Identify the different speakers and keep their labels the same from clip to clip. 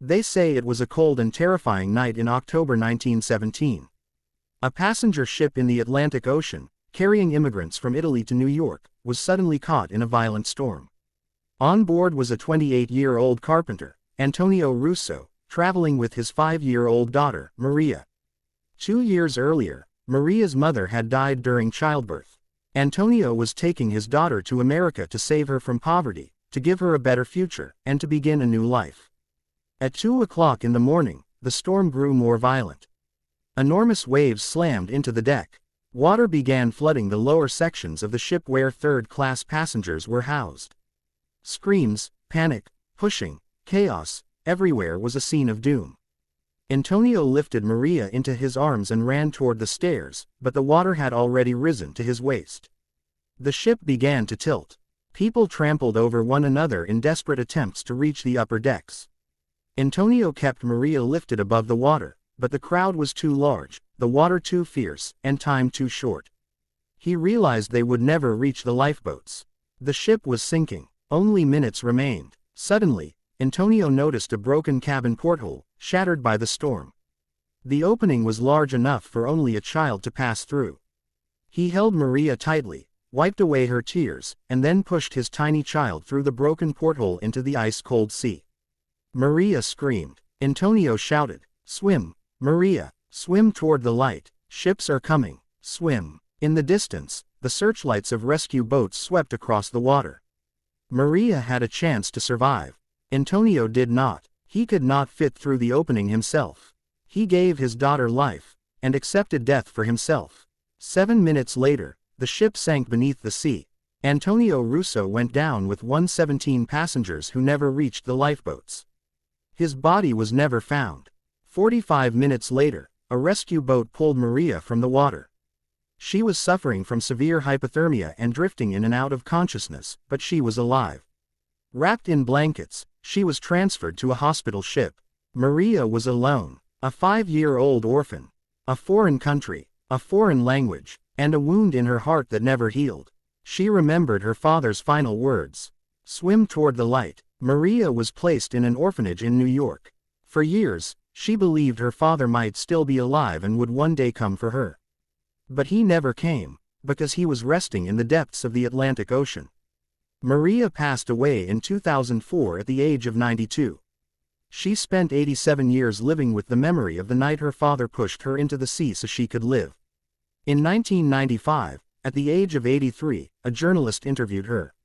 Speaker 1: They say it was a cold and terrifying night in October 1917. A passenger ship in the Atlantic Ocean, carrying immigrants from Italy to New York, was suddenly caught in a violent storm. On board was a 28-year-old carpenter, Antonio Russo, traveling with his 5-year-old daughter, Maria. 2 years earlier, Maria's mother had died during childbirth. Antonio was taking his daughter to America to save her from poverty, to give her a better future, and to begin a new life. At 2 o'clock in the morning, the storm grew more violent. Enormous waves slammed into the deck. Water began flooding the lower sections of the ship where third-class passengers were housed. Screams, panic, pushing, chaos, everywhere was a scene of doom. Antonio lifted Maria into his arms and ran toward the stairs, but the water had already risen to his waist. The ship began to tilt. People trampled over one another in desperate attempts to reach the upper decks. Antonio kept Maria lifted above the water, but the crowd was too large, the water too fierce, and time too short. He realized they would never reach the lifeboats. The ship was sinking. Only minutes remained. Suddenly, Antonio noticed a broken cabin porthole, shattered by the storm. The opening was large enough for only a child to pass through. He held Maria tightly, wiped away her tears, and then pushed his tiny child through the broken porthole into the ice-cold sea. Maria screamed. Antonio shouted, "Swim, Maria, swim toward the light, ships are coming, swim." In the distance, the searchlights of rescue boats swept across the water. Maria had a chance to survive. Antonio did not. He could not fit through the opening himself. He gave his daughter life, and accepted death for himself. 7 minutes later, the ship sank beneath the sea. Antonio Russo went down with 117 passengers who never reached the lifeboats. His body was never found. 45 minutes later, a rescue boat pulled Maria from the water. She was suffering from severe hypothermia and drifting in and out of consciousness, but she was alive. Wrapped in blankets, she was transferred to a hospital ship. Maria was alone, a 5-year-old orphan, a foreign country, a foreign language, and a wound in her heart that never healed. She remembered her father's final words. "Swim toward the light." Maria was placed in an orphanage in New York. For years, she believed her father might still be alive and would one day come for her. But he never came, because he was resting in the depths of the Atlantic Ocean. Maria passed away in 2004 at the age of 92. She spent 87 years living with the memory of the night her father pushed her into the sea so she could live. In 1995, at the age of 83, a journalist interviewed her.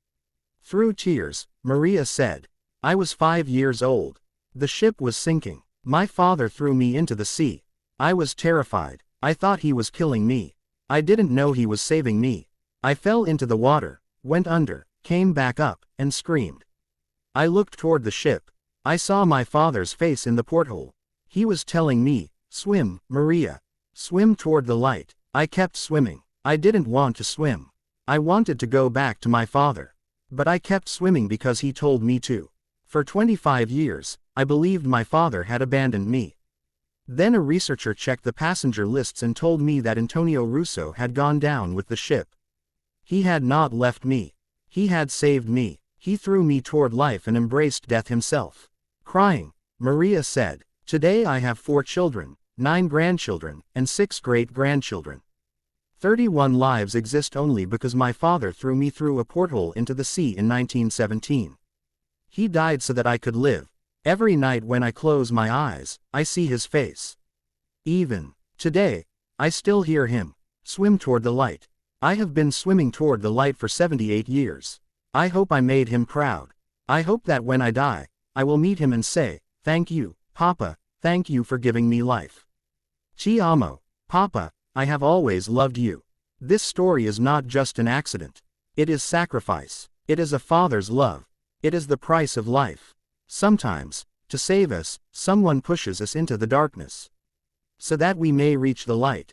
Speaker 1: Through tears, Maria said, "I was 5 years old. The ship was sinking. My father threw me into the sea. I was terrified. I thought he was killing me. I didn't know he was saving me. I fell into the water, went under, came back up, and screamed. I looked toward the ship. I saw my father's face in the porthole. He was telling me, 'Swim, Maria. Swim toward the light.' I kept swimming. I didn't want to swim. I wanted to go back to my father. But I kept swimming because he told me to. For 25 years, I believed my father had abandoned me." Then a researcher checked the passenger lists and told me that Antonio Russo had gone down with the ship. He had not left me. He had saved me. He threw me toward life and embraced death himself. Crying, Maria said, "Today I have 4 children, 9 grandchildren, and 6 great-grandchildren. 31 lives exist only because my father threw me through a porthole into the sea in 1917. He died so that I could live. Every night when I close my eyes, I see his face. Even today, I still hear him. Swim toward the light. I have been swimming toward the light for 78 years. I hope I made him proud. I hope that when I die, I will meet him and say, 'Thank you, Papa, thank you for giving me life. Ti amo, Papa, I have always loved you.'" This story is not just an accident. It is sacrifice. It is a father's love. It is the price of life. Sometimes, to save us, someone pushes us into the darkness. So that we may reach the light.